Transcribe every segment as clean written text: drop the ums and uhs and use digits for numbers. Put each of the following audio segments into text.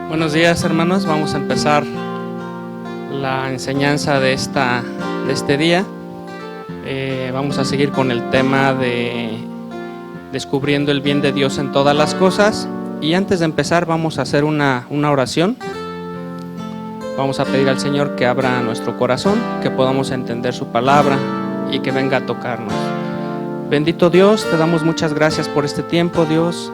Buenos días, hermanos. Vamos a empezar la enseñanza de este día. Vamos a seguir con el tema de descubriendo el bien de Dios en todas las cosas. Y antes de empezar vamos a hacer una oración. Vamos a pedir al Señor que abra nuestro corazón, que podamos entender su palabra y que venga a tocarnos. Bendito Dios, te damos muchas gracias por este tiempo, Dios.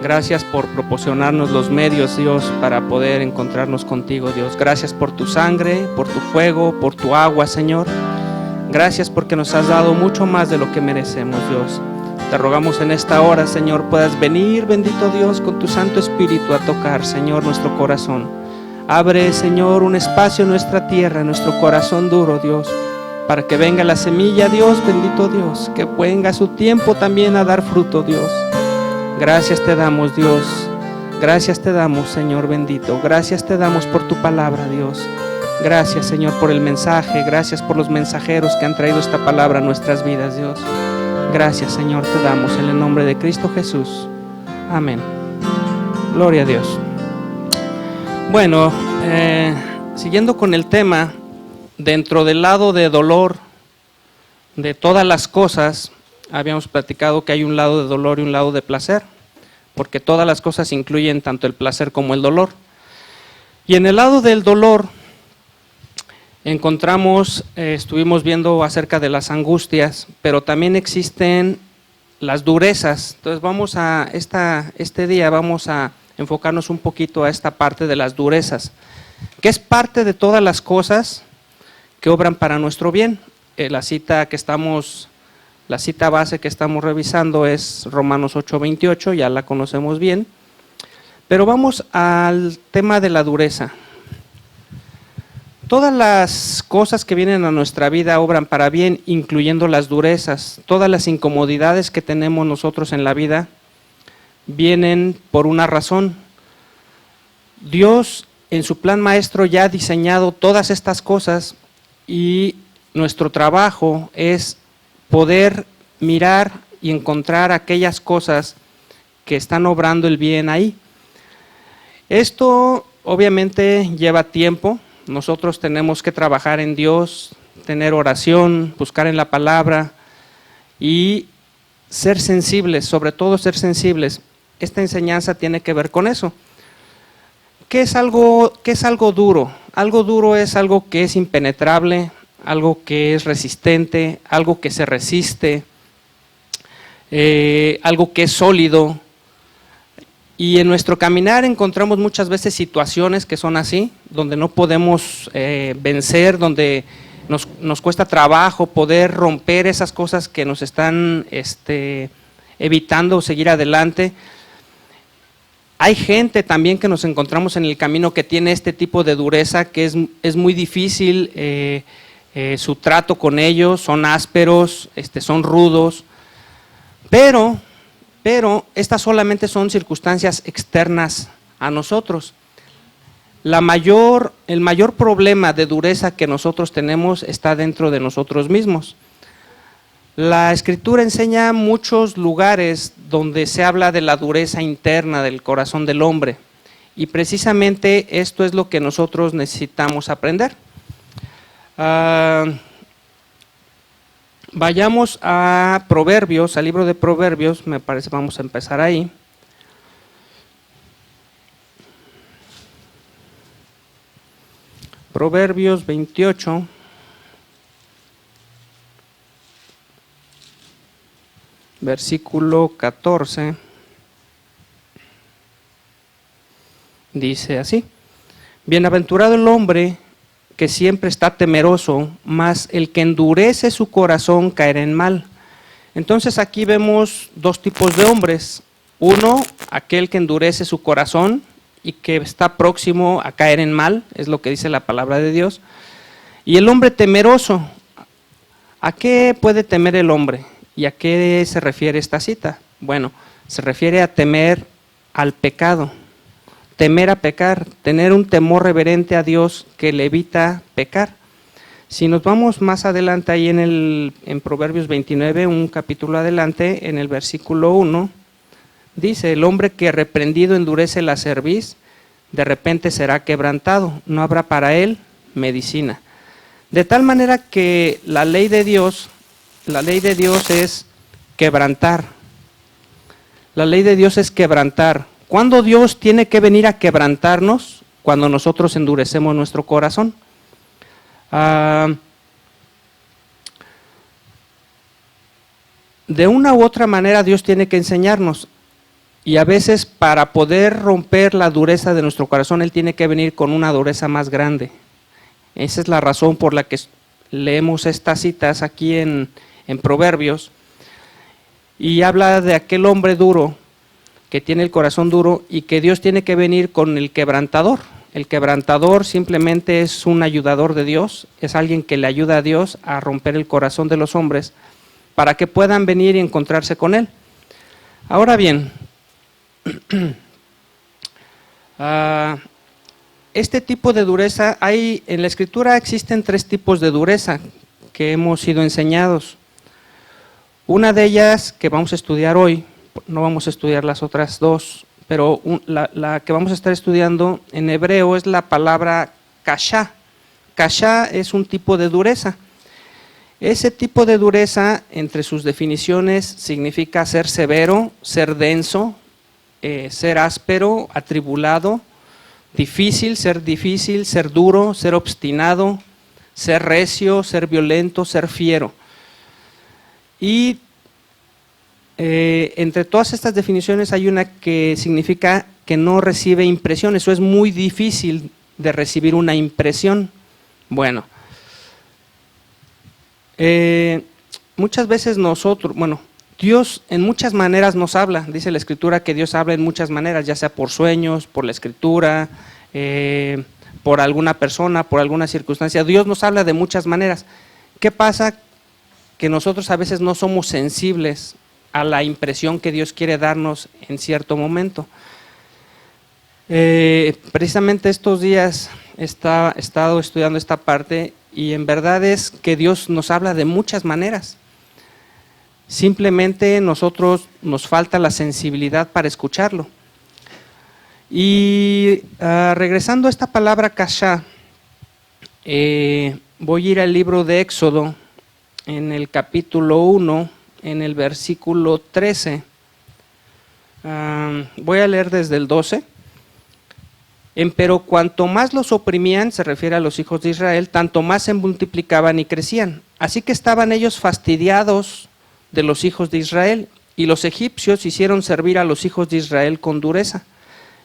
Gracias por proporcionarnos los medios, Dios, para poder encontrarnos contigo, Dios. Gracias por tu sangre, por tu fuego, por tu agua, Señor. Gracias porque nos has dado mucho más de lo que merecemos, Dios. Te rogamos en esta hora, Señor, puedas venir, bendito Dios, con tu Santo Espíritu a tocar, Señor, nuestro corazón. Abre, Señor, un espacio en nuestra tierra, en nuestro corazón duro, Dios, para que venga la semilla, Dios, bendito Dios, que venga su tiempo también a dar fruto, Dios. Gracias te damos, Dios. Gracias te damos, Señor bendito. Gracias te damos por tu palabra, Dios. Gracias, Señor, por el mensaje. Gracias por los mensajeros que han traído esta palabra a nuestras vidas, Dios. Gracias, Señor, te damos en el nombre de Cristo Jesús. Amén. Gloria a Dios. Bueno, siguiendo con el tema, dentro del lado de dolor de todas las cosas, habíamos platicado que hay un lado de dolor y un lado de placer, porque todas las cosas incluyen tanto el placer como el dolor. Y en el lado del dolor estuvimos viendo acerca de las angustias, pero también existen las durezas. Entonces este día vamos a enfocarnos un poquito a esta parte de las durezas, que es parte de todas las cosas que obran para nuestro bien. La cita base que estamos revisando es Romanos 8:28, ya la conocemos bien. Pero vamos al tema de la dureza. Todas las cosas que vienen a nuestra vida obran para bien, incluyendo las durezas. Todas las incomodidades que tenemos nosotros en la vida vienen por una razón. Dios, en su plan maestro, ya ha diseñado todas estas cosas y nuestro trabajo es poder mirar y encontrar aquellas cosas que están obrando el bien ahí. Esto obviamente lleva tiempo. Nosotros tenemos que trabajar en Dios, tener oración, buscar en la palabra y ser sensibles, sobre todo ser sensibles. Esta enseñanza tiene que ver con eso. ¿Qué es algo duro? Algo duro es algo que es impenetrable, algo que es resistente, algo que se resiste, algo que es sólido. Y en nuestro caminar encontramos muchas veces situaciones que son así, donde no podemos vencer, donde nos cuesta trabajo poder romper esas cosas que nos están evitando seguir adelante. Hay gente también que nos encontramos en el camino que tiene este tipo de dureza, que es muy difícil su trato con ellos, son ásperos, son rudos, pero estas solamente son circunstancias externas a nosotros. El mayor problema de dureza que nosotros tenemos está dentro de nosotros mismos. La Escritura enseña muchos lugares donde se habla de la dureza interna del corazón del hombre, y precisamente esto es lo que nosotros necesitamos aprender. Vayamos a Proverbios, al libro de Proverbios, me parece, vamos a empezar ahí. Proverbios 28. Versículo 14. Dice así: Bienaventurado el hombre que siempre está temeroso, mas el que endurece su corazón caerá en mal. Entonces aquí vemos dos tipos de hombres. Uno, aquel que endurece su corazón y que está próximo a caer en mal, es lo que dice la palabra de Dios. Y el hombre temeroso. ¿A qué puede temer el hombre? ¿Y a qué se refiere esta cita? Bueno, se refiere a temer al pecado. Temer a pecar, tener un temor reverente a Dios que le evita pecar. Si nos vamos más adelante ahí en Proverbios 29, un capítulo adelante, en el versículo 1, dice: el hombre que reprendido endurece la cerviz, de repente será quebrantado, no habrá para él medicina. De tal manera que la ley de Dios es quebrantar. La ley de Dios es quebrantar. ¿Cuándo Dios tiene que venir a quebrantarnos? Cuando nosotros endurecemos nuestro corazón. De una u otra manera Dios tiene que enseñarnos, y a veces para poder romper la dureza de nuestro corazón Él tiene que venir con una dureza más grande. Esa es la razón por la que leemos estas citas aquí en Proverbios, y habla de aquel hombre duro que tiene el corazón duro y que Dios tiene que venir con el quebrantador. El quebrantador simplemente es un ayudador de Dios, es alguien que le ayuda a Dios a romper el corazón de los hombres para que puedan venir y encontrarse con Él. Ahora bien, este tipo de dureza, en la Escritura existen 3 tipos de dureza que hemos sido enseñados. Una de ellas que vamos a estudiar hoy, no vamos a estudiar las otras 2, pero la que vamos a estar estudiando en hebreo es la palabra kashá. Kashá es un tipo de dureza. Ese tipo de dureza, entre sus definiciones, significa ser severo, ser denso, ser áspero, atribulado, difícil, ser duro, ser obstinado, ser recio, ser violento, ser fiero. Y entre todas estas definiciones hay una que significa que no recibe impresiones, o es muy difícil de recibir una impresión. Bueno, muchas veces Dios en muchas maneras nos habla. Dice la Escritura que Dios habla en muchas maneras, ya sea por sueños, por la Escritura, por alguna persona, por alguna circunstancia. Dios nos habla de muchas maneras. ¿Qué pasa? Que nosotros a veces no somos sensibles a la impresión que Dios quiere darnos en cierto momento. Precisamente estos días he estado estudiando esta parte, y en verdad es que Dios nos habla de muchas maneras. Simplemente nosotros nos falta la sensibilidad para escucharlo. Y regresando a esta palabra kashá, voy a ir al libro de Éxodo, en el capítulo 1, en el versículo 13. Voy a leer desde el 12. Pero cuanto más los oprimían, se refiere a los hijos de Israel, tanto más se multiplicaban y crecían. Así que estaban ellos fastidiados de los hijos de Israel, y los egipcios hicieron servir a los hijos de Israel con dureza,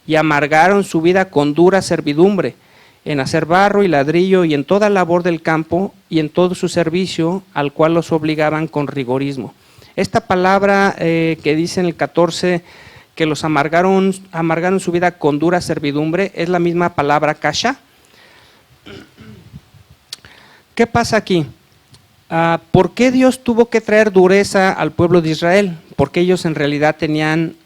y amargaron su vida con dura servidumbre, en hacer barro y ladrillo, y en toda labor del campo, y en todo su servicio, al cual los obligaban con rigorismo. Esta palabra que dice en el 14, que los amargaron su vida con dura servidumbre, es la misma palabra kashá. ¿Qué pasa aquí? ¿Por qué Dios tuvo que traer dureza al pueblo de Israel? Porque ellos en realidad tenían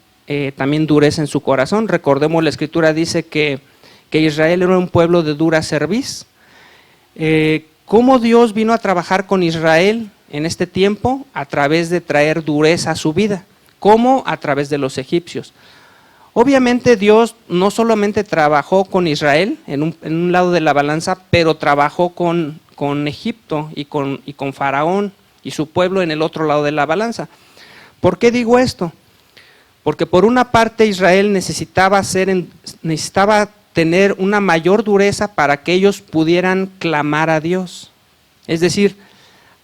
también dureza en su corazón. Recordemos, la Escritura dice que Israel era un pueblo de dura cerviz. ¿Cómo Dios vino a trabajar con Israel en este tiempo? A través de traer dureza a su vida. ¿Cómo? A través de los egipcios. Obviamente Dios no solamente trabajó con Israel en un lado de la balanza, pero trabajó con Egipto y con Faraón y su pueblo en el otro lado de la balanza. ¿Por qué digo esto? Porque por una parte Israel necesitaba tener una mayor dureza para que ellos pudieran clamar a Dios. Es decir,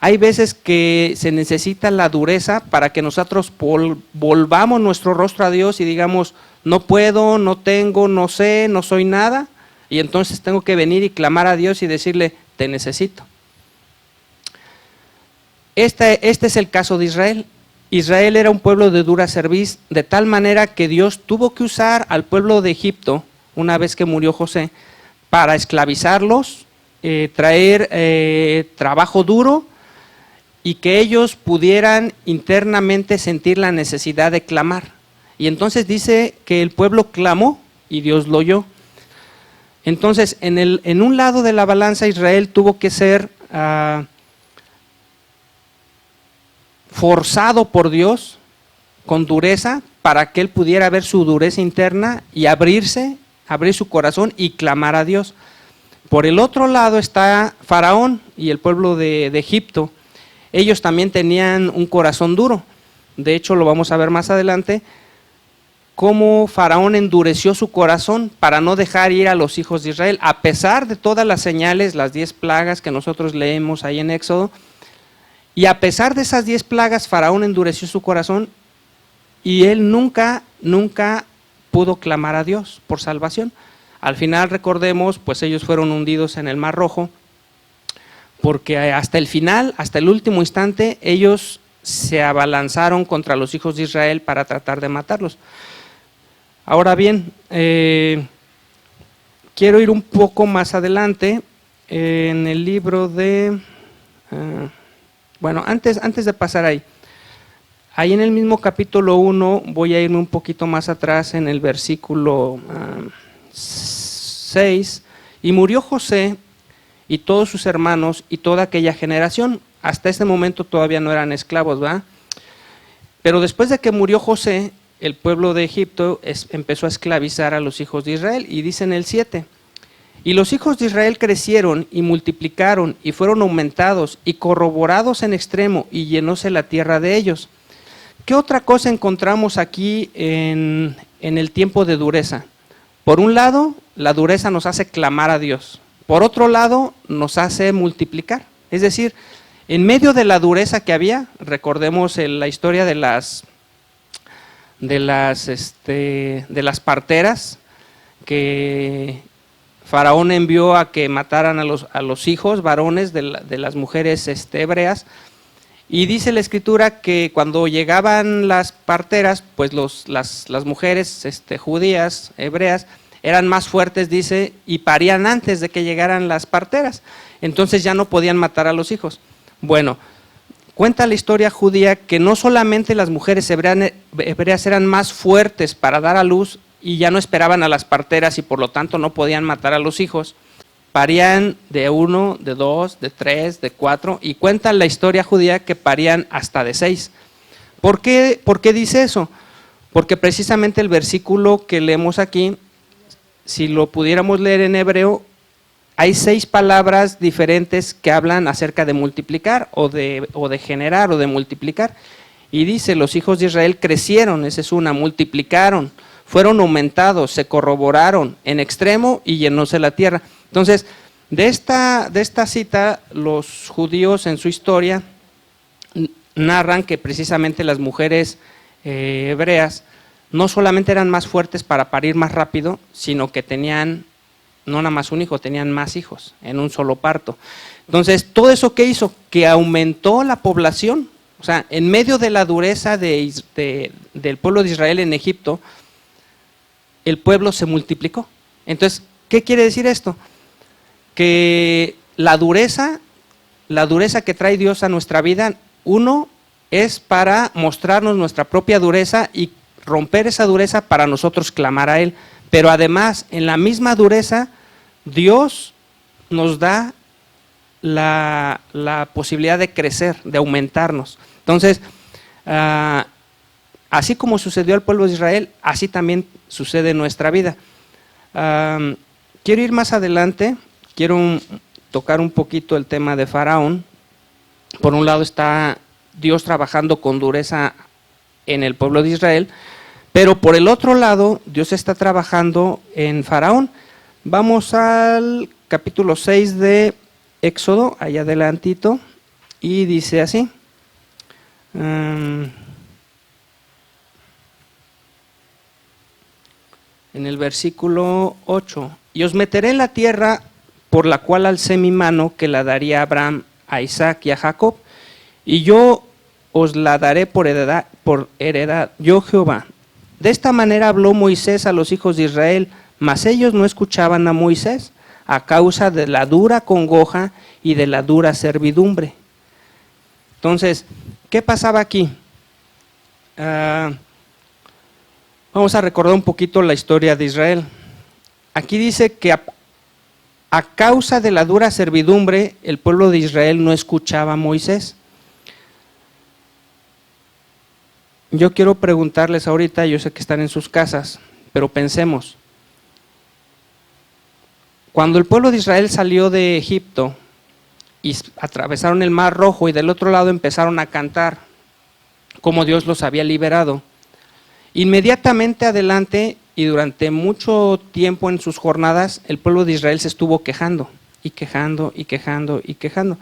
hay veces que se necesita la dureza para que nosotros volvamos nuestro rostro a Dios y digamos, no puedo, no tengo, no sé, no soy nada, y entonces tengo que venir y clamar a Dios y decirle, te necesito. Este es el caso de Israel. Israel era un pueblo de dura cerviz, de tal manera que Dios tuvo que usar al pueblo de Egipto, una vez que murió José, para esclavizarlos, traer trabajo duro, y que ellos pudieran internamente sentir la necesidad de clamar. Y entonces dice que el pueblo clamó y Dios lo oyó. Entonces, en un lado de la balanza, Israel tuvo que ser forzado por Dios con dureza para que él pudiera ver su dureza interna y abrirse abrir su corazón y clamar a Dios. Por el otro lado está Faraón y el pueblo de Egipto. Ellos también tenían un corazón duro. De hecho, lo vamos a ver más adelante, cómo Faraón endureció su corazón para no dejar ir a los hijos de Israel, a pesar de todas las señales, las 10 plagas que nosotros leemos ahí en Éxodo. Y a pesar de esas 10 plagas, Faraón endureció su corazón y él nunca pudo clamar a Dios por salvación. Al final, recordemos, pues ellos fueron hundidos en el Mar Rojo, porque hasta el final, hasta el último instante, ellos se abalanzaron contra los hijos de Israel para tratar de matarlos. Ahora bien, quiero ir un poco más adelante en el libro de... bueno, antes de pasar ahí en el mismo capítulo 1, voy a irme un poquito más atrás en el versículo 6, y murió José y todos sus hermanos y toda aquella generación. Hasta este momento todavía no eran esclavos, ¿verdad? Pero después de que murió José, el pueblo de Egipto empezó a esclavizar a los hijos de Israel, y dice en el 7, y los hijos de Israel crecieron y multiplicaron y fueron aumentados y corroborados en extremo, y llenóse la tierra de ellos. ¿Qué otra cosa encontramos aquí en el tiempo de dureza? Por un lado, la dureza nos hace clamar a Dios. Por otro lado, nos hace multiplicar. Es decir, en medio de la dureza que había, recordemos la historia de las parteras, que Faraón envió a que mataran a los hijos varones de las mujeres hebreas, y dice la escritura que cuando llegaban las parteras, pues las mujeres judías, hebreas, eran más fuertes, dice, y parían antes de que llegaran las parteras, entonces ya no podían matar a los hijos. Bueno, cuenta la historia judía que no solamente las mujeres hebreas eran más fuertes para dar a luz y ya no esperaban a las parteras y por lo tanto no podían matar a los hijos, parían de 1, de 2, de 3, de 4, y cuenta la historia judía que parían hasta de 6. ¿Por qué dice eso? Porque precisamente el versículo que leemos aquí, si lo pudiéramos leer en hebreo, hay 6 palabras diferentes que hablan acerca de multiplicar o de generar o de multiplicar. Y dice, los hijos de Israel crecieron, esa es una, multiplicaron, fueron aumentados, se corroboraron en extremo y llenóse la tierra. Entonces, de esta cita, los judíos en su historia narran que precisamente las mujeres hebreas no solamente eran más fuertes para parir más rápido, sino que tenían no nada más un hijo, tenían más hijos en un solo parto. Entonces, todo eso que hizo, que aumentó la población, o sea, en medio de la dureza del pueblo de Israel en Egipto, el pueblo se multiplicó. Entonces, ¿qué quiere decir esto? Que la dureza que trae Dios a nuestra vida, uno, es para mostrarnos nuestra propia dureza y romper esa dureza para nosotros clamar a Él. Pero además, en la misma dureza, Dios nos da la posibilidad de crecer, de aumentarnos. Entonces, así como sucedió al pueblo de Israel, así también sucede en nuestra vida. Quiero ir más adelante, quiero tocar un poquito el tema de Faraón. Por un lado está Dios trabajando con dureza en el pueblo de Israel, pero por el otro lado, Dios está trabajando en Faraón. Vamos al capítulo 6 de Éxodo, allá adelantito, y dice así. En el versículo 8, y os meteré en la tierra por la cual alcé mi mano, que la daría a Abraham, a Isaac y a Jacob, y yo os la daré por heredad, yo Jehová. De esta manera habló Moisés a los hijos de Israel, mas ellos no escuchaban a Moisés, a causa de la dura congoja y de la dura servidumbre. Entonces, ¿qué pasaba aquí? Vamos a recordar un poquito la historia de Israel. Aquí dice que a causa de la dura servidumbre, el pueblo de Israel no escuchaba a Moisés. Yo quiero preguntarles ahorita, yo sé que están en sus casas, pero pensemos, Cuando el pueblo de Israel salió de Egipto y atravesaron el Mar Rojo y del otro lado empezaron a cantar cómo Dios los había liberado, inmediatamente adelante y durante mucho tiempo en sus jornadas, el pueblo de Israel se estuvo quejando y quejando y quejando y quejando,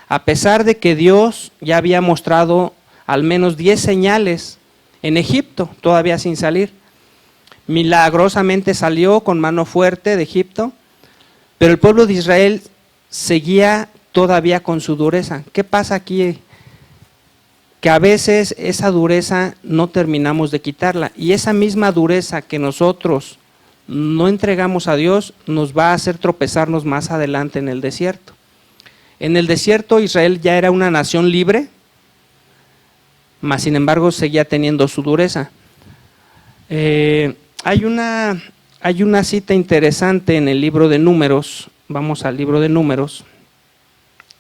a pesar de que Dios ya había mostrado al menos 10 señales en Egipto, todavía sin salir. Milagrosamente salió con mano fuerte de Egipto, pero el pueblo de Israel seguía todavía con su dureza. ¿Qué pasa aquí? Que a veces esa dureza no terminamos de quitarla, y esa misma dureza que nosotros no entregamos a Dios nos va a hacer tropezarnos más adelante en el desierto. En el desierto Israel ya era una nación libre, mas sin embargo seguía teniendo su dureza. Hay una cita interesante en el libro de Números. Vamos al libro de Números,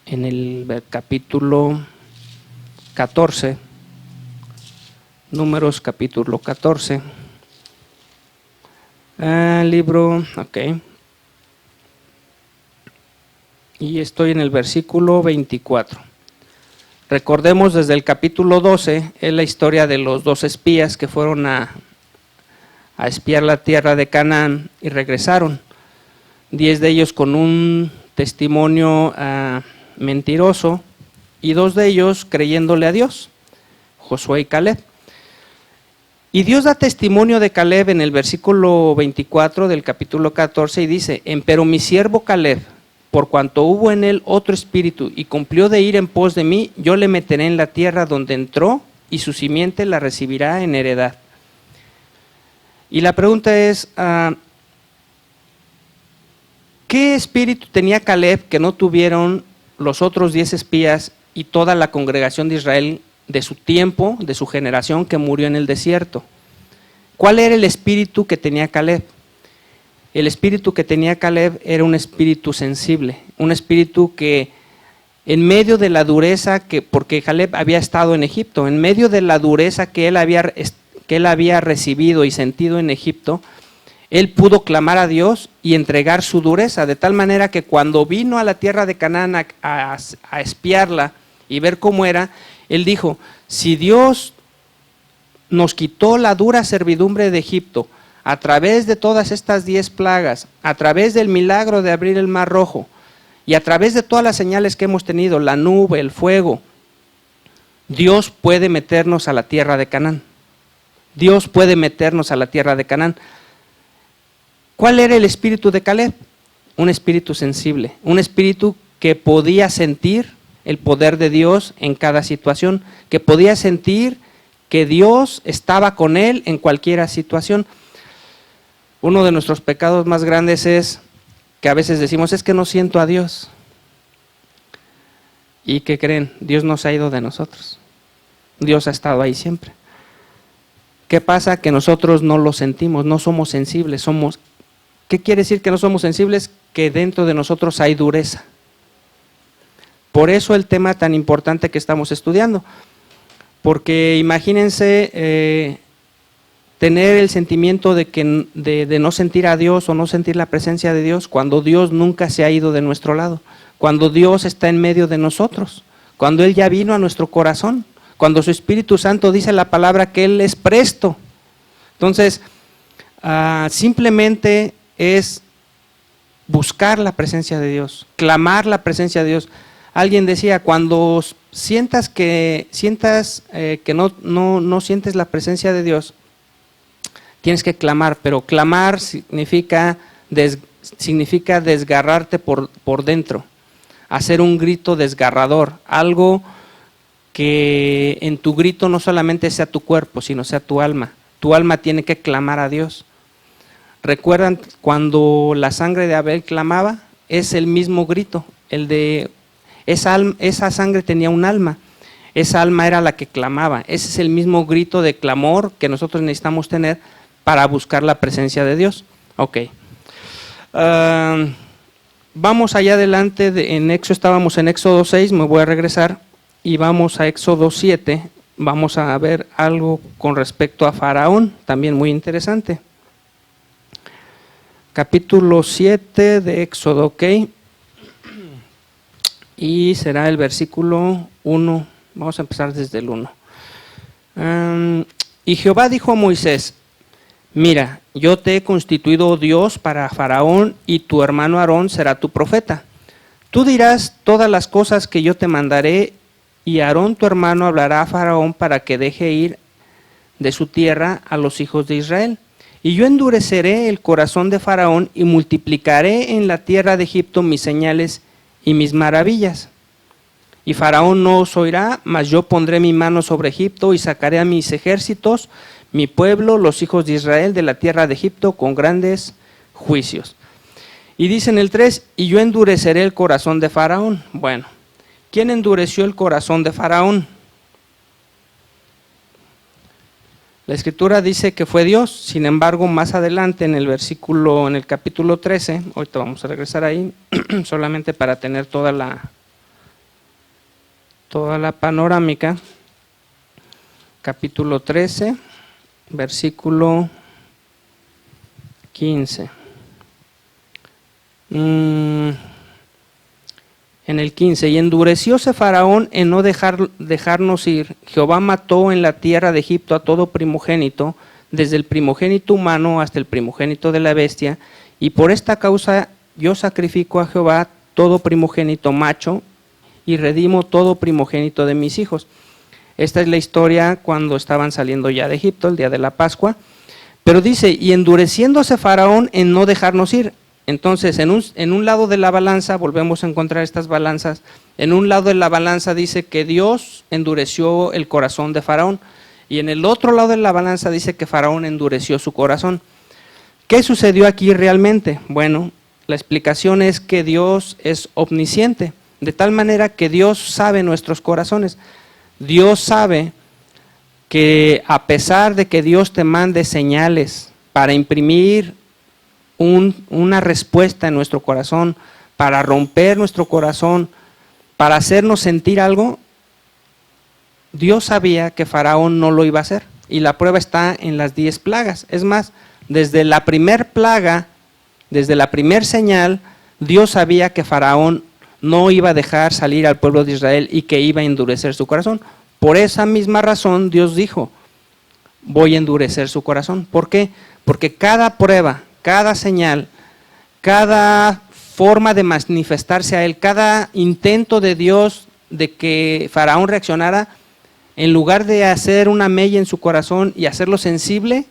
en el capítulo 14, Números capítulo 14, y estoy en el versículo 24. Recordemos desde el capítulo 12, es la historia de los 2 espías que fueron a espiar la tierra de Canaán y regresaron, 10 de ellos con un testimonio mentiroso, y 2 de ellos creyéndole a Dios, Josué y Caleb. Y Dios da testimonio de Caleb en el versículo 24 del capítulo 14 y dice: empero mi siervo Caleb, por cuanto hubo en él otro espíritu y cumplió de ir en pos de mí, yo le meteré en la tierra donde entró y su simiente la recibirá en heredad. Y la pregunta es, ¿qué espíritu tenía Caleb que no tuvieron los otros 10 espías y toda la congregación de Israel de su tiempo, de su generación que murió en el desierto? ¿Cuál era el espíritu que tenía Caleb? El espíritu que tenía Caleb era un espíritu sensible, un espíritu que en medio de la dureza, porque Caleb había estado en Egipto, en medio de la dureza que él había recibido y sentido en Egipto, él pudo clamar a Dios y entregar su dureza, de tal manera que cuando vino a la tierra de Canaán a espiarla y ver cómo era, él dijo: si Dios nos quitó la dura servidumbre de Egipto a través de todas estas 10 plagas, a través del milagro de abrir el Mar Rojo y a través de todas las señales que hemos tenido, la nube, el fuego, Dios puede meternos a la tierra de Canaán. Dios puede meternos a la tierra de Canaán. ¿Cuál era el espíritu de Caleb? Un espíritu sensible, un espíritu que podía sentir el poder de Dios en cada situación, que podía sentir que Dios estaba con él en cualquier situación. Uno de nuestros pecados más grandes es que a veces decimos: es que no siento a Dios. ¿Y qué creen? Dios no se ha ido de nosotros. Dios ha estado ahí siempre. ¿Qué pasa? Que nosotros no lo sentimos, no somos sensibles. ¿Qué quiere decir que no somos sensibles? Que dentro de nosotros hay dureza. Por eso el tema tan importante que estamos estudiando. Porque imagínense tener el sentimiento de no sentir a Dios o no sentir la presencia de Dios cuando Dios nunca se ha ido de nuestro lado, cuando Dios está en medio de nosotros, cuando Él ya vino a nuestro corazón, cuando su Espíritu Santo dice la palabra que Él es presto. Entonces, simplemente es buscar la presencia de Dios, clamar la presencia de Dios. Alguien decía: cuando sientas que no sientes la presencia de Dios, tienes que clamar, pero clamar significa desgarrarte por dentro, hacer un grito desgarrador, algo que en tu grito no solamente sea tu cuerpo, sino sea tu alma. Tu alma tiene que clamar a Dios. ¿Recuerdan cuando la sangre de Abel clamaba? Es el mismo grito, esa sangre tenía un alma, esa alma era la que clamaba. Ese es el mismo grito de clamor que nosotros necesitamos tener para buscar la presencia de Dios. Ok. Vamos allá adelante, estábamos en Éxodo 6, me voy a regresar y vamos a Éxodo 7, vamos a ver algo con respecto a Faraón, también muy interesante. capítulo 7 de Éxodo, ¿ok? Y será el versículo 1, vamos a empezar desde el 1. Y Jehová dijo a Moisés: mira, yo te he constituido Dios para Faraón, y tu hermano Aarón será tu profeta. Tú dirás todas las cosas que yo te mandaré, y Aarón tu hermano hablará a Faraón para que deje ir de su tierra a los hijos de Israel. Y yo endureceré el corazón de Faraón y multiplicaré en la tierra de Egipto mis señales y mis maravillas. Y Faraón no os oirá, mas yo pondré mi mano sobre Egipto y sacaré a mis ejércitos, mi pueblo, los hijos de Israel, de la tierra de Egipto con grandes juicios. Y dice en el 3, y yo endureceré el corazón de Faraón. Bueno, ¿quién endureció el corazón de Faraón? La escritura dice que fue Dios. Sin embargo, más adelante en el capítulo 13, ahorita vamos a regresar ahí, solamente para tener toda la panorámica. Capítulo 13, versículo 15. En el 15, y endurecióse Faraón en no dejarnos ir. Jehová mató en la tierra de Egipto a todo primogénito, desde el primogénito humano hasta el primogénito de la bestia, y por esta causa yo sacrifico a Jehová todo primogénito macho, y redimo todo primogénito de mis hijos. Esta es la historia cuando estaban saliendo ya de Egipto, el día de la Pascua. Pero dice, y endureciéndose Faraón en no dejarnos ir. Entonces, en un lado de la balanza, volvemos a encontrar estas balanzas, en un lado de la balanza dice que Dios endureció el corazón de Faraón, y en el otro lado de la balanza dice que Faraón endureció su corazón. ¿Qué sucedió aquí realmente? Bueno, la explicación es que Dios es omnisciente, de tal manera que Dios sabe nuestros corazones. Dios sabe que a pesar de que Dios te mande señales para imprimir una respuesta en nuestro corazón, para romper nuestro corazón, para hacernos sentir algo, Dios sabía que Faraón no lo iba a hacer. Y la prueba está en las 10 plagas. Es más, desde la primer plaga, desde la primer señal, Dios sabía que Faraón no iba a dejar salir al pueblo de Israel y que iba a endurecer su corazón. Por esa misma razón Dios dijo, voy a endurecer su corazón. ¿Por qué? Porque cada prueba, cada señal, cada forma de manifestarse a él, cada intento de Dios de que Faraón reaccionara, en lugar de hacer una mella en su corazón y hacerlo sensible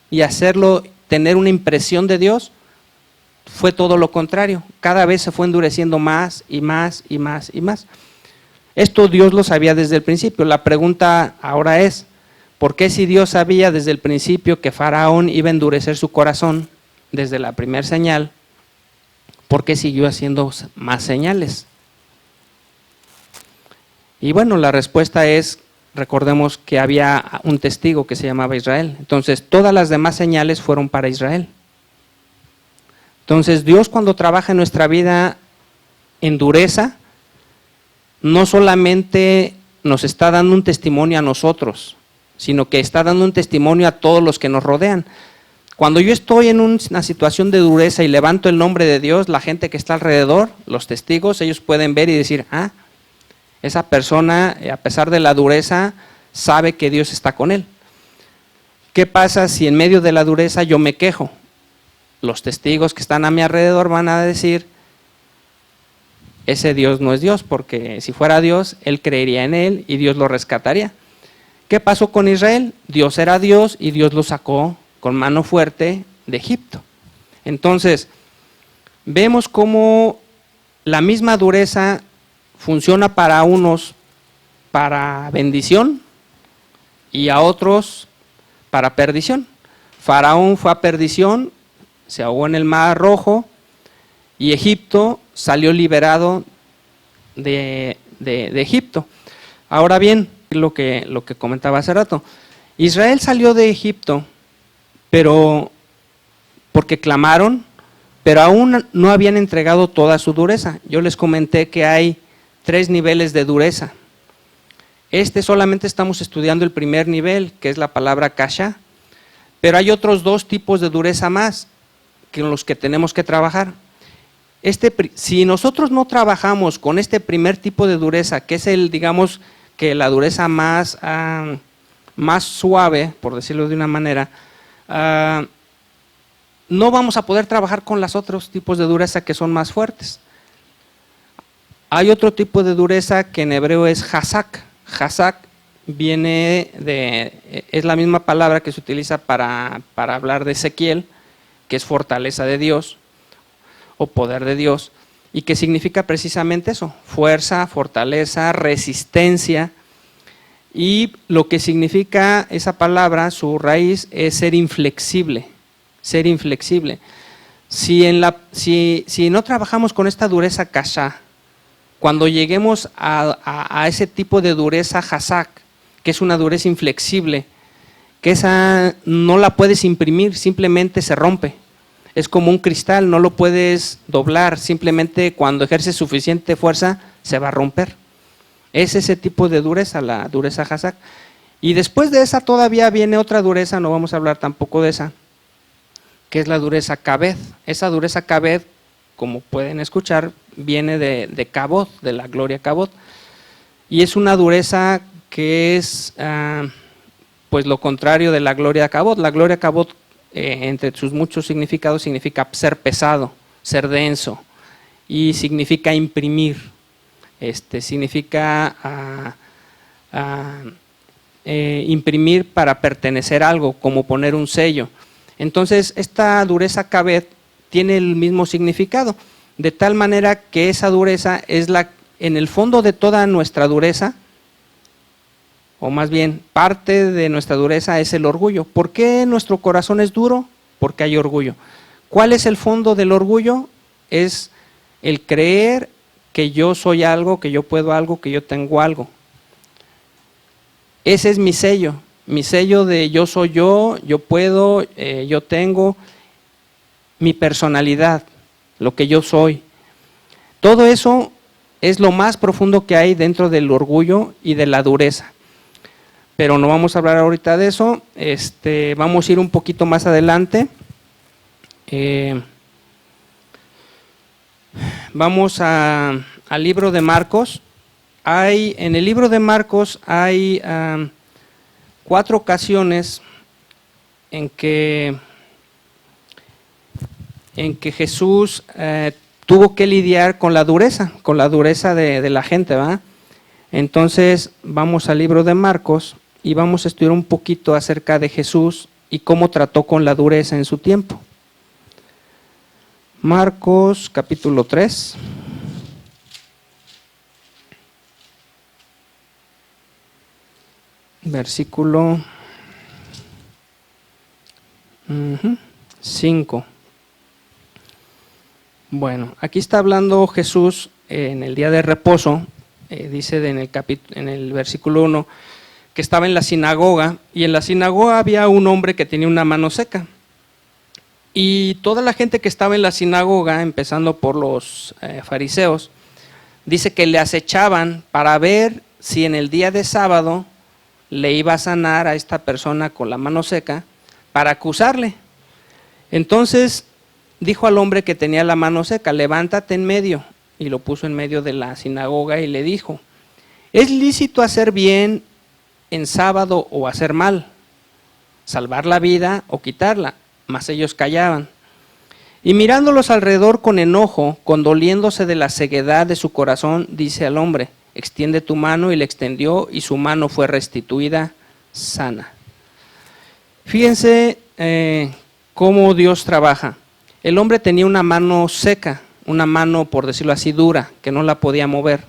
y hacerlo tener una impresión de Dios, fue todo lo contrario. Cada vez se fue endureciendo más y más y más y más. Esto Dios lo sabía desde el principio. La pregunta ahora es, ¿por qué si Dios sabía desde el principio que Faraón iba a endurecer su corazón desde la primera señal, por qué siguió haciendo más señales? Y bueno, la respuesta es, recordemos que había un testigo que se llamaba Israel. Entonces, todas las demás señales fueron para Israel. Entonces, Dios cuando trabaja en nuestra vida en dureza, no solamente nos está dando un testimonio a nosotros, sino que está dando un testimonio a todos los que nos rodean. Cuando yo estoy en una situación de dureza y levanto el nombre de Dios, la gente que está alrededor, los testigos, ellos pueden ver y decir, esa persona, a pesar de la dureza, sabe que Dios está con él. ¿Qué pasa si en medio de la dureza yo me quejo? Los testigos que están a mi alrededor van a decir, ese Dios no es Dios, porque si fuera Dios, él creería en él y Dios lo rescataría. ¿Qué pasó con Israel? Dios era Dios y Dios lo sacó con mano fuerte de Egipto. Entonces, vemos cómo la misma dureza funciona para unos para bendición y a otros para perdición. Faraón fue a perdición, se ahogó en el Mar Rojo y Egipto salió liberado de Egipto. Ahora bien, lo que comentaba hace rato, Israel salió de Egipto, pero porque clamaron, pero aún no habían entregado toda su dureza. Yo les comenté que hay 3 niveles de dureza. Solamente estamos estudiando el primer nivel, que es la palabra kasha, pero hay otros 2 tipos de dureza más, con los que tenemos que trabajar. Si nosotros no trabajamos con este primer tipo de dureza, que es digamos que la dureza más suave, por decirlo de una manera, no vamos a poder trabajar con los otros tipos de dureza que son más fuertes. Hay otro tipo de dureza que en hebreo es hazak. Hazak es la misma palabra que se utiliza para hablar de Ezequiel, que es fortaleza de Dios o poder de Dios, y que significa precisamente eso: fuerza, fortaleza, resistencia. Y lo que significa esa palabra, su raíz, es ser inflexible. Ser inflexible. Si no trabajamos con esta dureza kasha, cuando lleguemos a ese tipo de dureza hazak, que es una dureza inflexible, que esa no la puedes imprimir, simplemente se rompe. Es como un cristal, no lo puedes doblar, simplemente cuando ejerces suficiente fuerza se va a romper. Es ese tipo de dureza, la dureza hazak. Y después de esa todavía viene otra dureza, no vamos a hablar tampoco de esa, que es la dureza kabed. Esa dureza kabed, como pueden escuchar, viene de kabod, de la gloria kabod. Y es una dureza que es pues lo contrario de la gloria kabod. La gloria kabod, entre sus muchos significados, significa ser pesado, ser denso, y significa imprimir, significa imprimir para pertenecer a algo, como poner un sello. Entonces esta dureza kabed tiene el mismo significado, de tal manera que esa dureza es en el fondo de toda nuestra dureza, o más bien parte de nuestra dureza es el orgullo. ¿Por qué nuestro corazón es duro? Porque hay orgullo. ¿Cuál es el fondo del orgullo? Es el creer que yo soy algo, que yo puedo algo, que yo tengo algo. Ese es mi sello de yo soy yo puedo, yo tengo, mi personalidad, lo que yo soy. Todo eso es lo más profundo que hay dentro del orgullo y de la dureza. Pero no vamos a hablar ahorita de eso, vamos a ir un poquito más adelante. Vamos al libro de Marcos. En el libro de Marcos hay 4 ocasiones en que Jesús tuvo que lidiar con la dureza de la gente, ¿va? Entonces vamos al libro de Marcos y vamos a estudiar un poquito acerca de Jesús y cómo trató con la dureza en su tiempo. Marcos capítulo 3. Versículo 5. Bueno, aquí está hablando Jesús en el día de reposo, dice en el versículo 1, que estaba en la sinagoga, y en la sinagoga había un hombre que tenía una mano seca. Y toda la gente que estaba en la sinagoga, empezando por los fariseos, dice que le acechaban para ver si en el día de sábado le iba a sanar a esta persona con la mano seca, para acusarle. Entonces dijo al hombre que tenía la mano seca: levántate en medio. Y lo puso en medio de la sinagoga y le dijo: ¿es lícito hacer bien en sábado o hacer mal? ¿Salvar la vida o quitarla? Mas ellos callaban. Y mirándolos alrededor con enojo, condoliéndose de la ceguedad de su corazón, dice al hombre: extiende tu mano. Y le extendió, y su mano fue restituida sana. Fíjense cómo Dios trabaja. El hombre tenía una mano seca, una mano, por decirlo así, dura, que no la podía mover.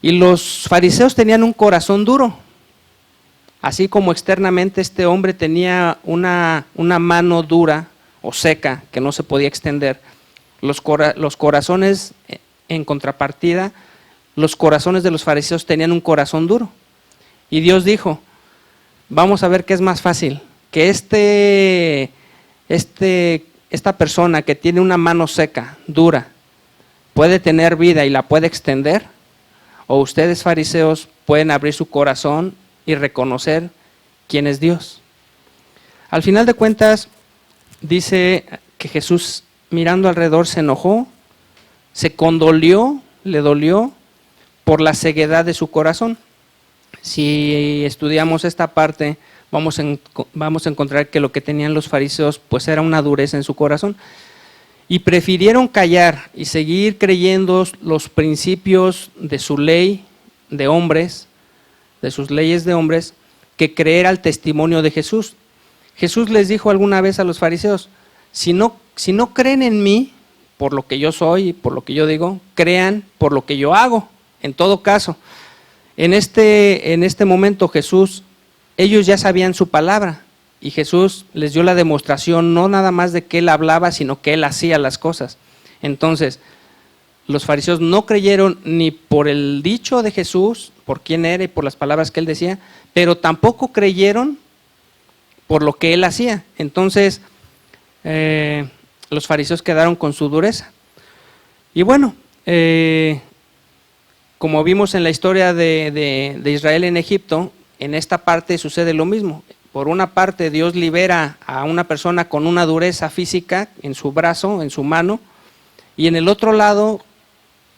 Y los fariseos tenían un corazón duro. Así como externamente este hombre tenía una mano dura o seca que no se podía extender, los corazones, en contrapartida, los corazones de los fariseos tenían un corazón duro. Y Dios dijo: vamos a ver qué es más fácil, que esta persona que tiene una mano seca, dura, puede tener vida y la puede extender, o ustedes, fariseos, pueden abrir su corazón y reconocer quién es Dios. Al final de cuentas, dice que Jesús, mirando alrededor, se enojó, se condolió, le dolió por la ceguedad de su corazón. Si estudiamos esta parte, vamos a encontrar que lo que tenían los fariseos pues era una dureza en su corazón. Y prefirieron callar y seguir creyendo los principios de su ley de hombres, de sus leyes de hombres, que creer al testimonio de Jesús. Jesús les dijo alguna vez a los fariseos, si no creen en mí, por lo que yo soy y por lo que yo digo, crean por lo que yo hago. En todo caso, en este momento Jesús, ellos ya sabían su palabra y Jesús les dio la demostración no nada más de que Él hablaba, sino que Él hacía las cosas. Entonces, los fariseos no creyeron ni por el dicho de Jesús, por quién era y por las palabras que Él decía, pero tampoco creyeron por lo que Él hacía. Entonces, los fariseos quedaron con su dureza. Y bueno, como vimos en la historia de Israel en Egipto, en esta parte sucede lo mismo. Por una parte, Dios libera a una persona con una dureza física en su brazo, en su mano, y en el otro lado,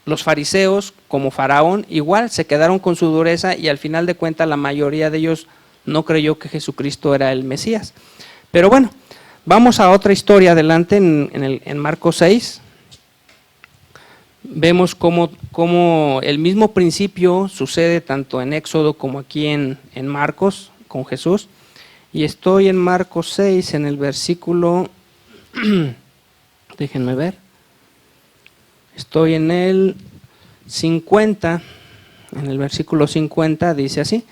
los fariseos, como Faraón, igual se quedaron con su dureza y al final de cuentas la mayoría de ellos no creyó que Jesucristo era el Mesías. Pero bueno, vamos a otra historia adelante en Marcos 6. Vemos cómo el mismo principio sucede tanto en Éxodo como aquí en Marcos con Jesús. Y estoy en Marcos 6, en el versículo, déjenme ver, estoy en el 50, en el versículo 50 dice así: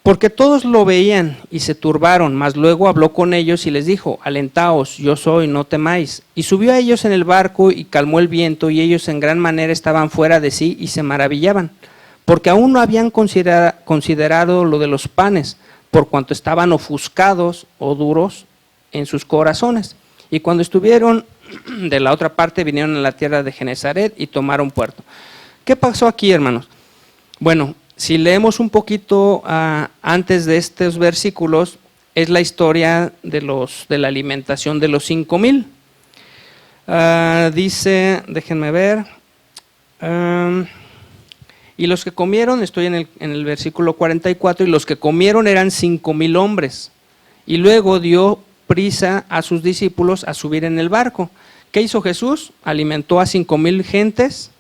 porque todos lo veían y se turbaron, mas luego habló con ellos y les dijo, alentaos, yo soy, no temáis. Y subió a ellos en el barco y calmó el viento, y ellos en gran manera estaban fuera de sí y se maravillaban, porque aún no habían considerado lo de los panes, por cuanto estaban ofuscados o duros en sus corazones. Y cuando estuvieron de la otra parte, vinieron a la tierra de Genezaret y tomaron puerto. ¿Qué pasó aquí, hermanos? Bueno, si leemos un poquito antes de estos versículos, es la historia de la alimentación de los 5,000. Dice, déjenme ver, y los que comieron, estoy en el versículo 44, y los que comieron eran 5,000 hombres. Y luego dio prisa a sus discípulos a subir en el barco. ¿Qué hizo Jesús? Alimentó a 5,000 gentes.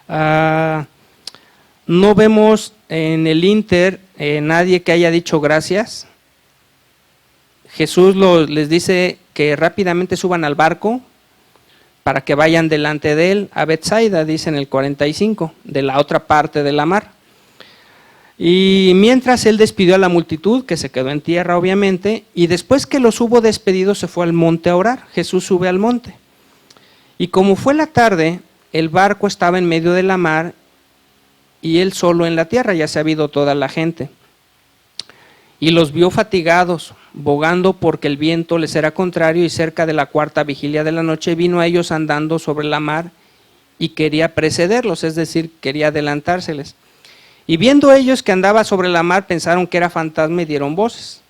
No vemos en el Inter nadie que haya dicho gracias. Jesús les dice que rápidamente suban al barco para que vayan delante de él a Betsaida, dice en el 45, de la otra parte de la mar. Y mientras él despidió a la multitud, que se quedó en tierra obviamente, y después que los hubo despedido se fue al monte a orar. Jesús sube al monte. Y como fue la tarde, el barco estaba en medio de la mar y él solo en la tierra, ya se ha ido toda la gente. Y los vio fatigados, bogando porque el viento les era contrario, y cerca de la 4ª vigilia de la noche vino a ellos andando sobre la mar y quería precederlos, es decir, quería adelantárseles. Y viendo ellos que andaba sobre la mar, pensaron que era fantasma y dieron voces.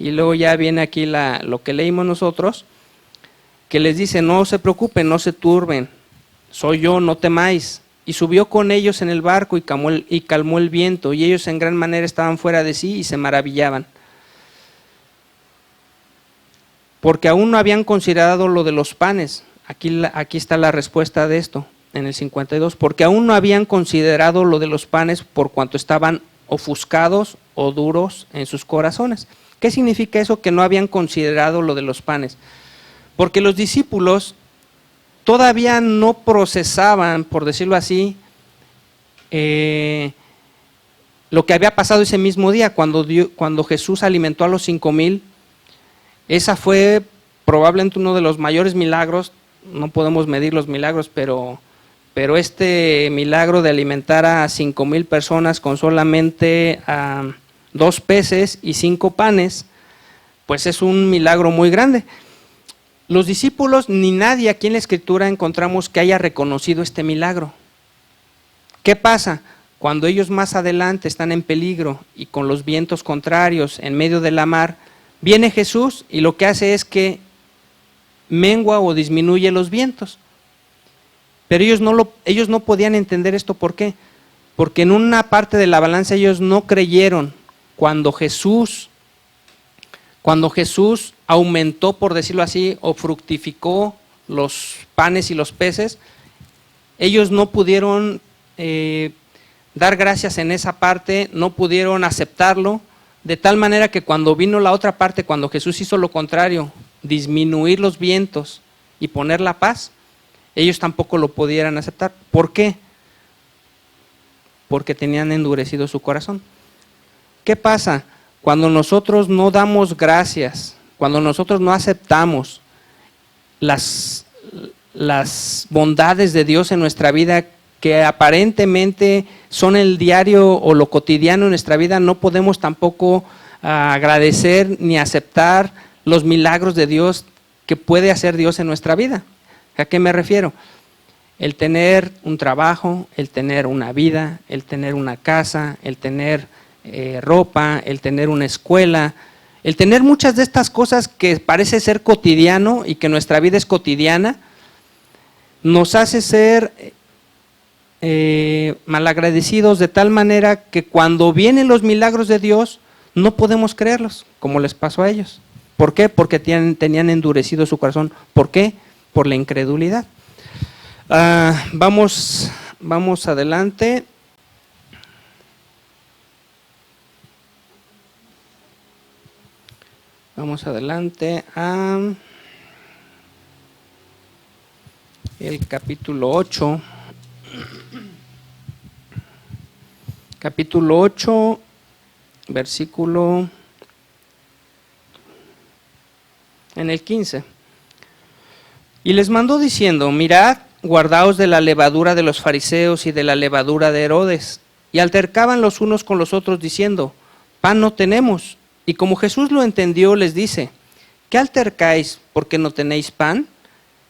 Y luego ya viene aquí lo que leímos nosotros, que les dice, no se preocupen, no se turben, soy yo, no temáis. Y subió con ellos en el barco y calmó el viento, y ellos en gran manera estaban fuera de sí y se maravillaban, porque aún no habían considerado lo de los panes. Aquí está la respuesta de esto, en el 52, porque aún no habían considerado lo de los panes por cuanto estaban ofuscados o duros en sus corazones. ¿Qué significa eso, que no habían considerado lo de los panes? Porque los discípulos todavía no procesaban, por decirlo así, lo que había pasado ese mismo día, cuando Jesús alimentó a los 5,000. Esa fue probablemente uno de los mayores milagros. No podemos medir los milagros, pero este milagro de alimentar a 5,000 personas con solamente 2 peces y 5 panes, pues es un milagro muy grande. Los discípulos, ni nadie aquí en la Escritura encontramos que haya reconocido este milagro. ¿Qué pasa? Cuando ellos más adelante están en peligro y con los vientos contrarios en medio de la mar, viene Jesús y lo que hace es que mengua o disminuye los vientos. Pero ellos no podían entender esto. ¿Por qué? Porque en una parte de la balanza ellos no creyeron cuando Jesús aumentó, por decirlo así, o fructificó los panes y los peces. Ellos no pudieron dar gracias en esa parte, no pudieron aceptarlo, de tal manera que cuando vino la otra parte, cuando Jesús hizo lo contrario, disminuir los vientos y poner la paz, ellos tampoco lo pudieran aceptar. ¿Por qué? Porque tenían endurecido su corazón. ¿Qué pasa? Cuando nosotros no damos gracias, cuando nosotros no aceptamos las bondades de Dios en nuestra vida, que aparentemente son el diario o lo cotidiano en nuestra vida, no podemos tampoco agradecer ni aceptar los milagros de Dios que puede hacer Dios en nuestra vida. ¿A qué me refiero? El tener un trabajo, el tener una vida, el tener una casa, el tener ropa, el tener una escuela, el tener muchas de estas cosas que parece ser cotidiano y que nuestra vida es cotidiana, nos hace ser malagradecidos de tal manera que cuando vienen los milagros de Dios no podemos creerlos, como les pasó a ellos. ¿Por qué? Porque tenían endurecido su corazón. ¿Por qué? Por la incredulidad. Vamos adelante. Vamos adelante a el capítulo 8. Capítulo 8, versículo en el 15. Y les mandó diciendo: mirad, guardaos de la levadura de los fariseos y de la levadura de Herodes. Y altercaban los unos con los otros diciendo: pan no tenemos. Y como Jesús lo entendió, les dice: ¿qué altercáis porque no tenéis pan?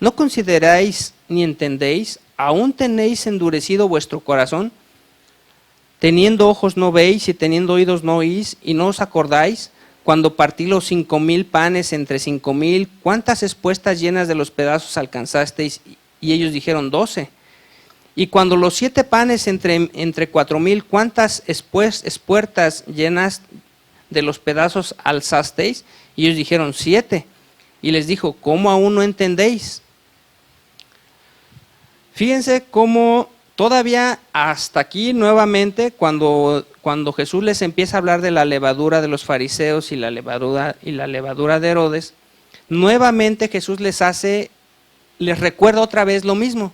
¿No consideráis ni entendéis? ¿Aún tenéis endurecido vuestro corazón? Teniendo ojos no veis y teniendo oídos no oís, y no os acordáis cuando partí los 5,000 panes entre 5,000, ¿cuántas espuestas llenas de los pedazos alcanzasteis? Y ellos dijeron 12. Y cuando los 7 panes entre 4,000, ¿cuántas espuertas llenas de los pedazos alzasteis? Y ellos dijeron 7. Y les dijo: ¿cómo aún no entendéis? Fíjense cómo todavía hasta aquí nuevamente, cuando Jesús les empieza a hablar de la levadura de los fariseos y la levadura de Herodes, nuevamente Jesús les recuerda otra vez lo mismo,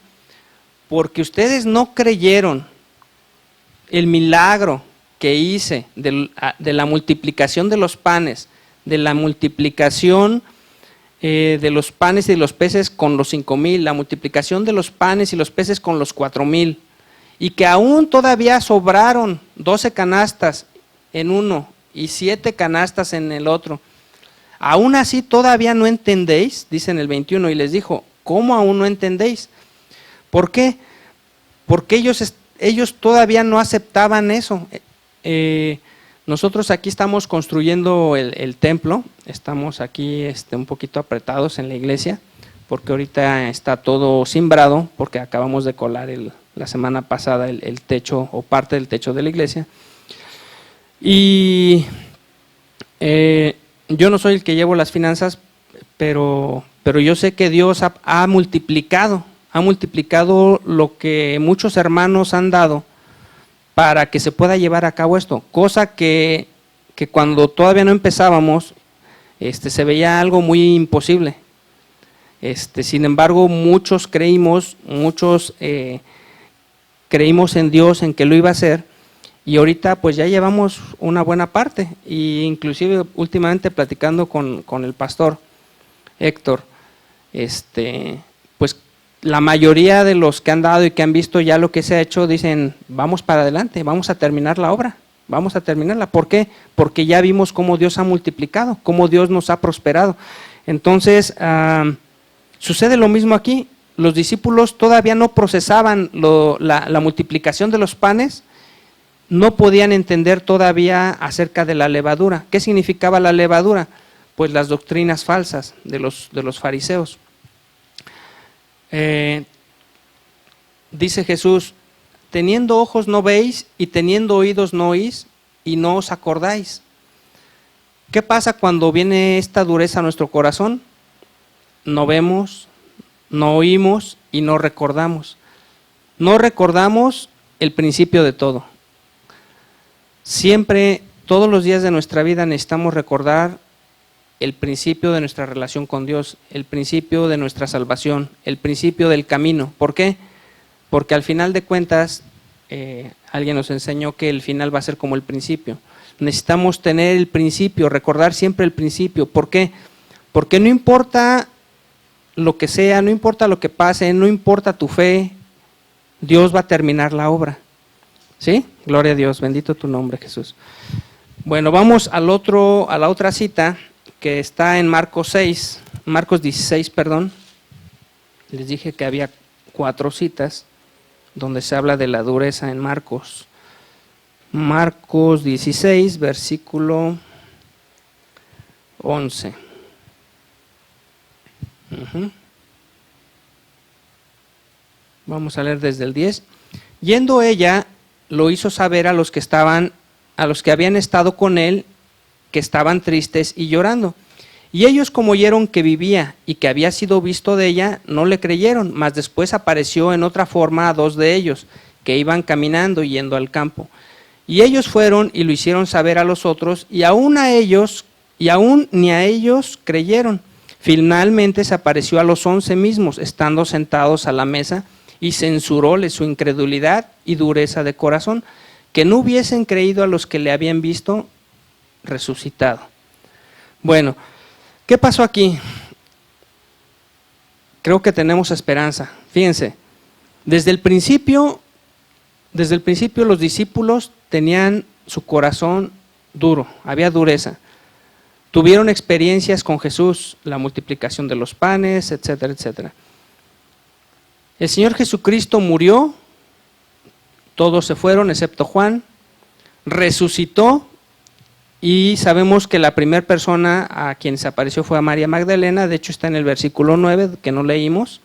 porque ustedes no creyeron el milagro que hice de la multiplicación de los panes, de la multiplicación de los panes y los peces con los 5,000, la multiplicación de los panes y los peces con los 4,000, y que aún todavía sobraron 12 canastas en uno y 7 canastas en el otro. Aún así todavía no entendéis, dice en el 21, y les dijo: ¿cómo aún no entendéis? ¿Por qué? Porque ellos todavía no aceptaban eso. Nosotros aquí estamos construyendo el templo, estamos aquí un poquito apretados en la iglesia, porque ahorita está todo cimbrado, porque acabamos de colar la semana pasada el techo o parte del techo de la iglesia. Y yo no soy el que llevo las finanzas, pero yo sé que Dios ha multiplicado lo que muchos hermanos han dado para que se pueda llevar a cabo esto, cosa que cuando todavía no empezábamos se veía algo muy imposible. Sin embargo, muchos creímos en Dios, en que lo iba a hacer, y ahorita pues ya llevamos una buena parte, y inclusive últimamente platicando con el pastor Héctor, pues la mayoría de los que han dado y que han visto ya lo que se ha hecho dicen: vamos para adelante, vamos a terminar la obra, vamos a terminarla. ¿Por qué? Porque ya vimos cómo Dios ha multiplicado, cómo Dios nos ha prosperado. Entonces, sucede lo mismo aquí. Los discípulos todavía no procesaban la multiplicación de los panes, no podían entender todavía acerca de la levadura. ¿Qué significaba la levadura? Pues las doctrinas falsas de los fariseos. Dice Jesús, teniendo ojos no veis y teniendo oídos no oís y no os acordáis. ¿Qué pasa cuando viene esta dureza a nuestro corazón? No vemos, no oímos y no recordamos. No recordamos el principio de todo. Siempre, todos los días de nuestra vida necesitamos recordar el principio de nuestra relación con Dios, el principio de nuestra salvación, el principio del camino. ¿Por qué? Porque al final de cuentas, alguien nos enseñó que el final va a ser como el principio. Necesitamos tener el principio, recordar siempre el principio. ¿Por qué? Porque no importa lo que sea, no importa lo que pase, no importa tu fe, Dios va a terminar la obra. ¿Sí? Gloria a Dios, bendito tu nombre, Jesús. Bueno, vamos a la otra cita que está en Marcos 16, perdón. Les dije que había 4 citas donde se habla de la dureza en Marcos. Marcos 16, versículo 11. Vamos a leer desde el 10. Yendo ella, lo hizo saber a los que habían estado con él, que estaban tristes y llorando. Y ellos, como oyeron que vivía y que había sido visto de ella, no le creyeron, mas después apareció en otra forma a 2 de ellos, que iban caminando yendo al campo. Y ellos fueron y lo hicieron saber a los otros, y aún ni a ellos creyeron. Finalmente se apareció a los 11 mismos, estando sentados a la mesa, y censuróles su incredulidad y dureza de corazón, que no hubiesen creído a los que le habían visto resucitado. Bueno, ¿qué pasó aquí? Creo que tenemos esperanza. Fíjense, desde el principio los discípulos tenían su corazón duro, había dureza. Tuvieron experiencias con Jesús, la multiplicación de los panes, etcétera, etcétera. El Señor Jesucristo murió, todos se fueron excepto Juan, resucitó y sabemos que la primera persona a quien se apareció fue a María Magdalena, de hecho está en el versículo 9 que no leímos.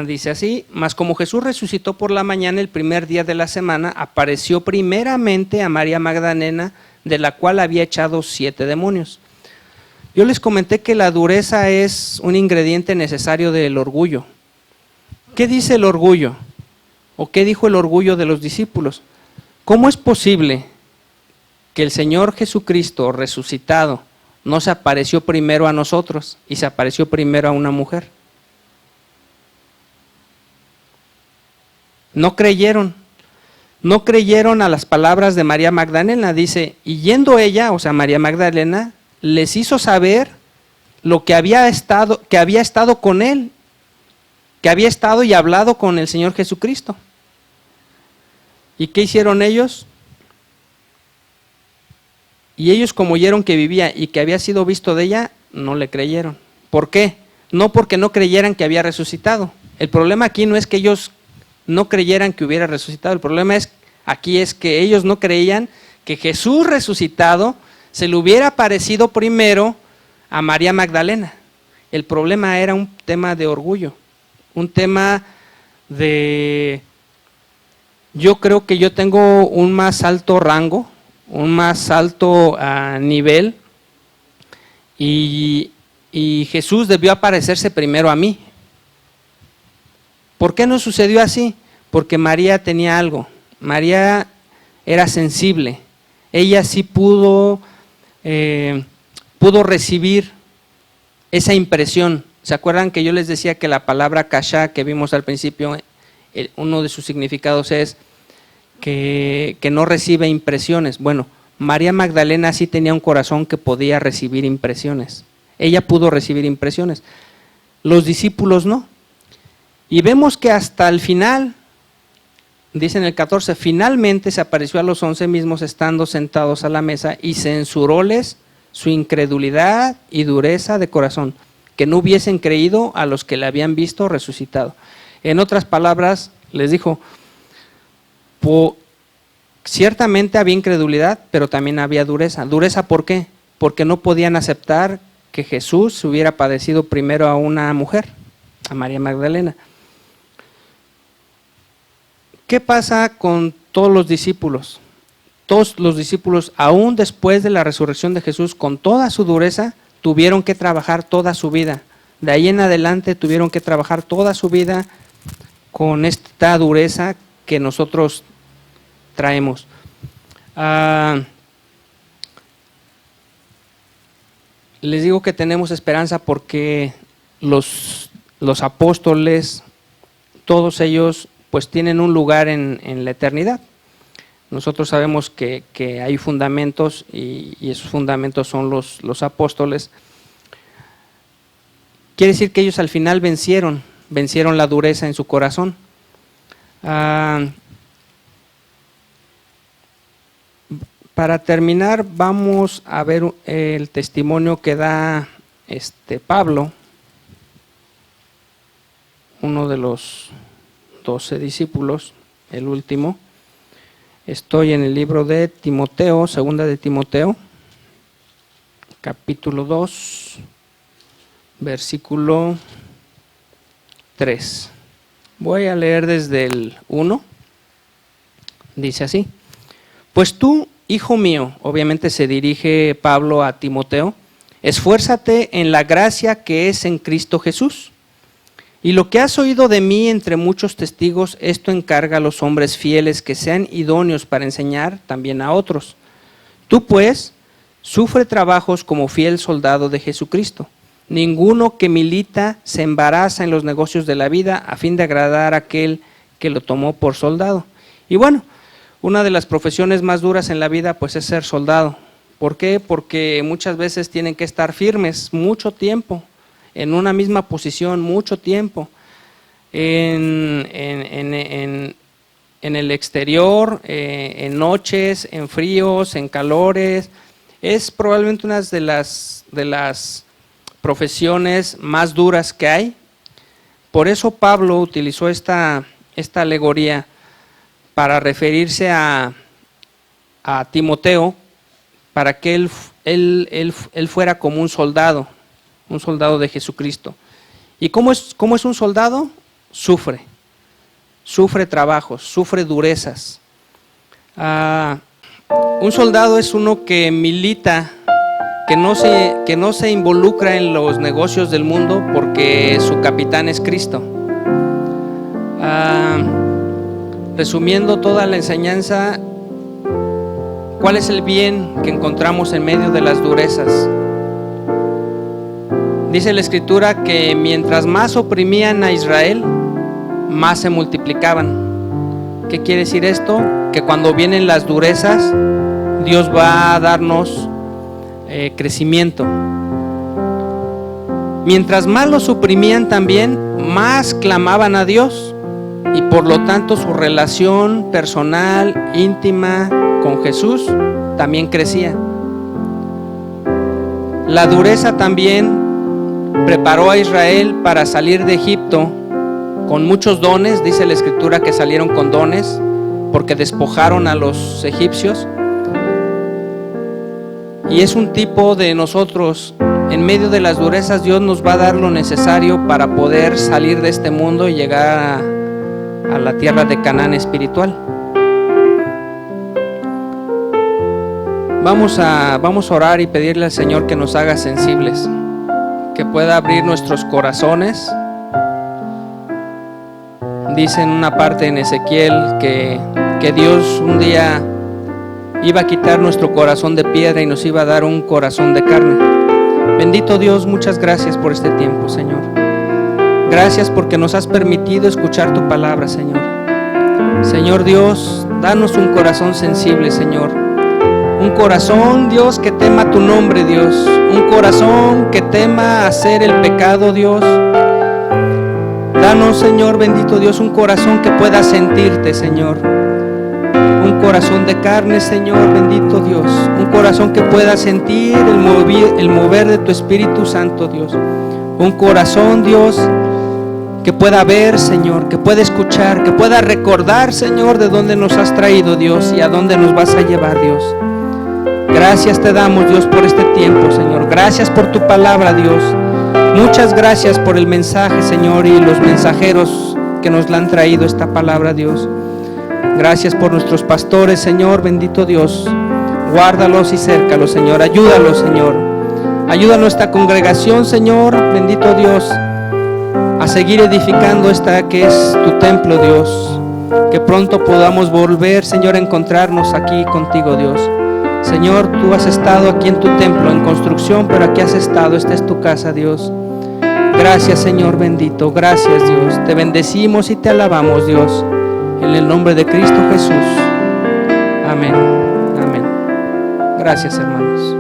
Dice así, mas como Jesús resucitó por la mañana el primer día de la semana, apareció primeramente a María Magdalena, de la cual había echado 7 demonios. Yo les comenté que la dureza es un ingrediente necesario del orgullo. ¿Qué dice el orgullo? ¿O qué dijo el orgullo de los discípulos? ¿Cómo es posible que el Señor Jesucristo resucitado no se apareció primero a nosotros y se apareció primero a una mujer? No creyeron a las palabras de María Magdalena. Dice, y yendo ella, o sea María Magdalena, les hizo saber lo que había estado con él, que había estado y hablado con el Señor Jesucristo. ¿Y qué hicieron ellos? Y ellos, como oyeron que vivía y que había sido visto de ella, no le creyeron. ¿Por qué? No porque no creyeran que había resucitado. El problema aquí no es que ellos no creyeran que hubiera resucitado. El problema aquí es que ellos no creían que Jesús resucitado se le hubiera aparecido primero a María Magdalena. El problema era un tema de orgullo, un tema de... Yo creo que yo tengo un más alto rango, un más alto nivel, y Jesús debió aparecerse primero a mí. ¿Por qué no sucedió así? Porque María tenía algo. María era sensible. Ella sí pudo recibir esa impresión. ¿Se acuerdan que yo les decía que la palabra kashá que vimos al principio, uno de sus significados es que no recibe impresiones? Bueno, María Magdalena sí tenía un corazón que podía recibir impresiones. Ella pudo recibir impresiones. Los discípulos no. Y vemos que hasta el final, dice en el 14, finalmente se apareció a los 11 mismos estando sentados a la mesa y censuróles su incredulidad y dureza de corazón, que no hubiesen creído a los que le habían visto resucitado. En otras palabras, les dijo, ciertamente había incredulidad, pero también había dureza. ¿Dureza por qué? Porque no podían aceptar que Jesús hubiera padecido primero a una mujer. a María Magdalena. ¿Qué pasa con todos los discípulos? Todos los discípulos, aún después de la resurrección de Jesús, con toda su dureza, tuvieron que trabajar toda su vida. De ahí en adelante tuvieron que trabajar toda su vida con esta dureza que nosotros traemos. Les digo que tenemos esperanza porque los apóstoles, todos ellos, pues tienen un lugar en la eternidad. Nosotros sabemos que hay fundamentos y esos fundamentos son los apóstoles. Quiere decir que ellos al final vencieron la dureza en su corazón. Para terminar, vamos a ver el testimonio que da Pablo, uno de los 12 discípulos, el último. Estoy en el libro de Timoteo, segunda de Timoteo, capítulo 2, versículo 3. Voy a leer desde el 1. Dice así: Pues tú, hijo mío, obviamente se dirige Pablo a Timoteo, esfuérzate en la gracia que es en Cristo Jesús. Y lo que has oído de mí entre muchos testigos, esto encarga a los hombres fieles que sean idóneos para enseñar también a otros. Tú pues, sufre trabajos como fiel soldado de Jesucristo. Ninguno que milita se embaraza en los negocios de la vida a fin de agradar a aquel que lo tomó por soldado. Y bueno, una de las profesiones más duras en la vida pues es ser soldado. ¿Por qué? Porque muchas veces tienen que estar firmes mucho tiempo, en una misma posición mucho tiempo, en el exterior, en noches, en fríos, en calores. Es probablemente una de las profesiones más duras que hay. Por eso Pablo utilizó esta alegoría para referirse a Timoteo, para que él fuera como un soldado de Jesucristo. ¿Y cómo es un soldado? Sufre trabajos, sufre durezas. Un soldado es uno que milita, que no se involucra en los negocios del mundo porque su capitán es Cristo. Resumiendo toda la enseñanza, ¿cuál es el bien que encontramos en medio de las durezas? Dice la Escritura que mientras más oprimían a Israel, más se multiplicaban. ¿Qué quiere decir esto? Que cuando vienen las durezas, Dios va a darnos crecimiento. Mientras más los oprimían también, más clamaban a Dios y por lo tanto su relación personal, íntima con Jesús también crecía. La dureza también preparó a Israel para salir de Egipto con muchos dones. Dice la Escritura que salieron con dones porque despojaron a los egipcios. Y es un tipo de nosotros. En medio de las durezas Dios nos va a dar lo necesario para poder salir de este mundo y llegar a la tierra de Canaán espiritual. Vamos a orar y pedirle al Señor que nos haga sensibles, que pueda abrir nuestros corazones. Dice en una parte en Ezequiel que Dios un día iba a quitar nuestro corazón de piedra y nos iba a dar un corazón de carne. Bendito Dios, muchas gracias por este tiempo, Señor. Gracias porque nos has permitido escuchar tu palabra, Señor. Señor Dios, danos un corazón sensible, Señor. Un corazón, Dios, que tema tu nombre, Dios. Un corazón que tema hacer el pecado, Dios. Danos, Señor, bendito Dios, un corazón que pueda sentirte, Señor. Un corazón de carne, Señor, bendito Dios. Un corazón que pueda sentir el mover de tu Espíritu Santo, Dios. Un corazón, Dios, que pueda ver, Señor, que pueda escuchar, que pueda recordar, Señor, de dónde nos has traído, Dios, y a dónde nos vas a llevar, Dios. Gracias te damos, Dios, por este tiempo, Señor. Gracias por tu palabra, Dios. Muchas gracias por el mensaje, Señor, y los mensajeros que nos la han traído esta palabra, Dios. Gracias por nuestros pastores, Señor, bendito Dios. Guárdalos y cércalos, Señor. Ayúdalos, Señor. Ayuda a nuestra congregación, Señor, bendito Dios, a seguir edificando esta que es tu templo, Dios. Que pronto podamos volver, Señor, a encontrarnos aquí contigo, Dios. Señor, tú has estado aquí en tu templo en construcción, pero aquí has estado, esta es tu casa, Dios. Gracias, Señor bendito, gracias, Dios. Te bendecimos y te alabamos, Dios, en el nombre de Cristo Jesús. Amén, amén. Gracias, hermanos.